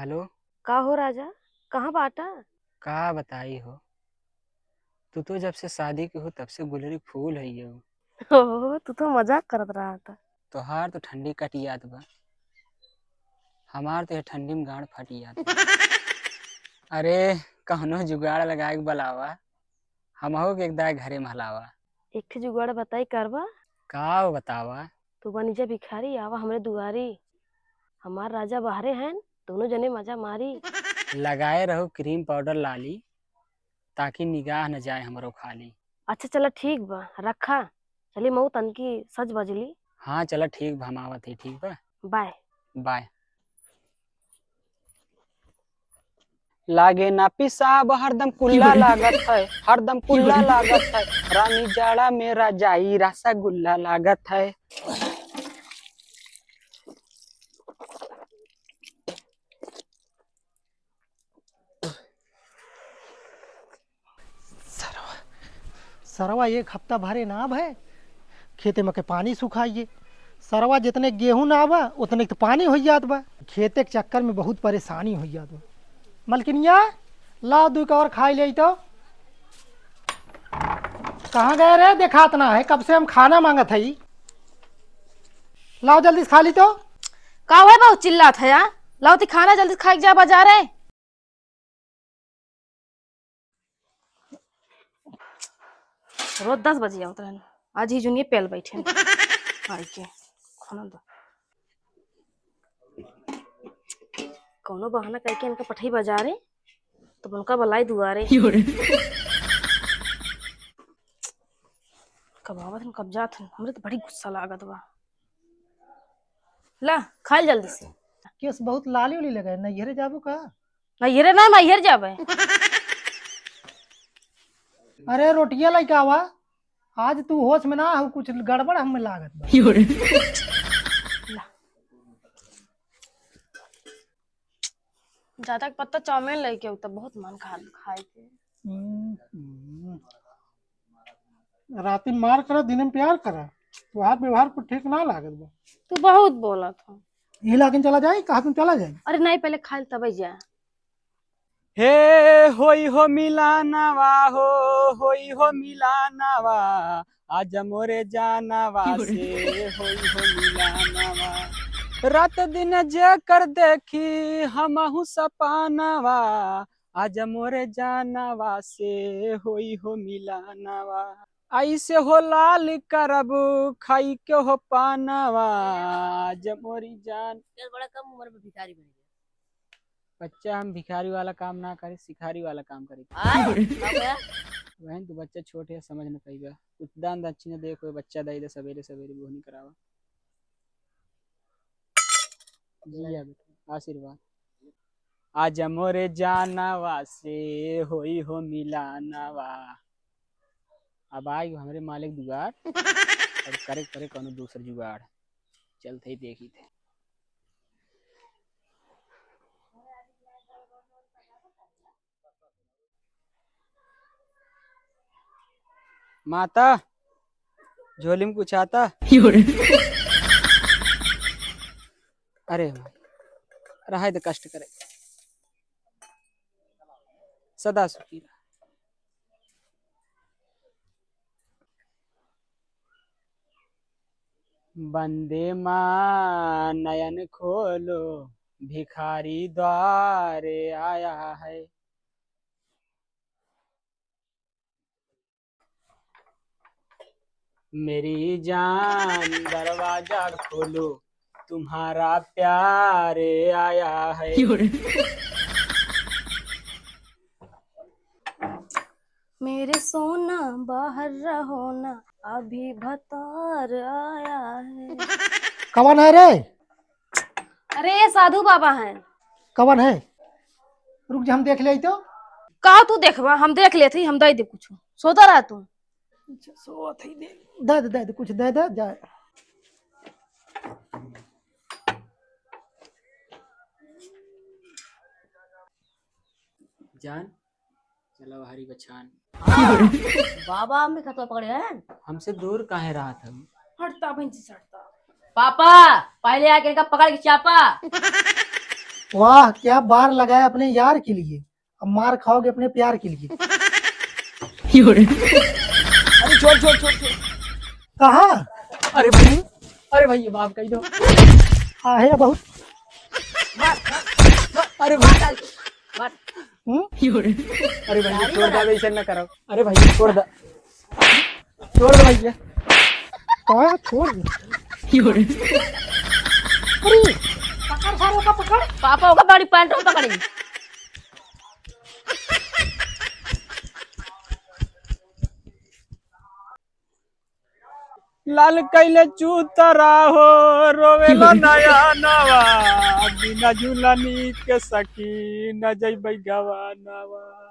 Hello. का हो राजा? कहाँ बाटा? का बताई हो। तू तो जब से शादी की हो तब से गुलरी फूल है हो। ओह, तू तो मजाक करत रहा था। तोहार तो ठंडी कटियात बा। हमार तो ये ठंडी में गांड फटियात बा। अरे कहनो जुगाड़ लगाए के बलावा। हमहू के एकदा घरे महलावा। एक ठे जुगाड़ बताई करवा। का बतावा। तू बनीजा भिखारी आवा हमरे दुआरी। हमार राजा बाहरे हैं, दोनों जने मजा मारी। लगाए रहो क्रीम पाउडर लाली, ताकि निगाह न जाए हमरो खाली। अच्छा चला ठीक बा, रखा। चली मऊ तनकी सज बजली। हाँ चला ठीक बा, हम आवत ही। ठीक बा। बाय। बाय। लागे ना पिसाब हरदम कुल्ला लागत है, हरदम कुल्ला लागत है। रानी जाड़ा मेरा जाई रसगुल्ला लागत है। सरवा एक हफ्ता भरे ना भय खेते में के पानी सुखाइए। सरवा जितने गेहूं ना आवा उतने तो पानी हो जात बा। खेते के चक्कर में बहुत परेशानी हो जात बा। मलकिनिया ला दू और खाई ले तो। कहाँ गए रे? देखात ना है, कब से हम खाना मांगत है। लाओ जल्दी से खा ली तो। का है बहुत चिल्लात है यार? लाओ ती खाना जल्दी खा के जा बाजार है। रोज 10 बजे आवत रहन, आज ही जुनिए पेल बैठे आई के खाना दो। कौनो बहाना करके इनका पठाई बाजारे तो उनका बलाई दुआरे। कब आवत हन कब जात हन, हमरे तो बड़ी गुस्सा लागत बा। ला खाल जल्दी से। केस बहुत लाली उली लगे, नैहरे जाबू का? नैहरे ना मैहर जाबे। अरे रोटिया लेके आवा। आज तू होश में ना हो, कुछ गड़बड़ हमें लागत बा। ज्यादा पत्ता चाउमीन लेके आऊ, तब बहुत मन खाए के। राती मार करा, दिन में प्यार करा। तुहार व्यवहार को ठीक ना लागत बा। तू बहुत बोला था। यही लागिन चला जाए, कहा तुम चला जाए। अरे नहीं, पहले खाल तब जा। हे होई हो मिलानवा हो, होई हो मिलानवा। आज मोरे जानवा से होई हो मिलानवा। रात दिन जे कर देखी हमहु सपानवा। आज मोरे जानवा से होई हो मिलानवा। ऐसे हो लाल करब खाई के हो पानवा। आज मोरी जान। बड़ा कम उम्र में भिखारी बन बच्चा हम भिखारी वाला काम ना करे, सिखारी वाला काम करे। गया। वहन तो बच्चा छोटे है, समझ न पाएगा। कुछ दान दक्षिणा दे, कोई बच्चा दे दे, सवेरे सवेरे बोहनी करावा। जी हाँ बेटा, आशीर्वाद। आज मोरे जानवा से होई हो मिलानवा। अब आई हमारे मालिक जुगाड़ और करे करे कौनो दूसर जुगाड़। चलते ही देखी थे। माता झोली में कुछ आता। अरे रहा तो कष्ट करे, सदा सुखी रहा। बंदे माँ नयन खोलो, भिखारी द्वारे आया है। मेरी जान दरवाजा खोलो, तुम्हारा प्यार आया है। मेरे सोना बाहर रहो ना, अभी भतार आया है। कवन है रे? अरे ये साधु बाबा हैं। कवन है? रुक जा, हम देख ले तो। का तू देखबा, हम देख लेते, हम दे दे कुछ। सोता रहा तू। सोत ही दे कुछ दे दे जाए। जान चलो हरी बछान। बाबा में खतवा पकड़े हैं। हमसे दूर काहे रहा था। हटता भैंसी सटता। पापा पहले आके इनका पकड़ के चापा। वाह क्या बार लगाया अपने यार के लिए, अब मार खाओगे अपने प्यार के लिए। अरे छोड़ छोड़ छोड़ छोड़। कहाँ? अरे भाई, अरे भाई माफ कर दो। आहे बहुत। अरे भाई, हम्म? अरे भाई छोड़ दे, ऐसा ना करो। अरे भाई छोड़ दे, छोड़ दे भाई। कहाँ छोड़ दे? अरे पकड़ सारे का पकड़। पापा होगा बड़ी पैंट पकड़ी। लाल कैले चूतरा हो, रोवेला नया नवा, बिना झूलनी के सकी न जइबै गवा नवा।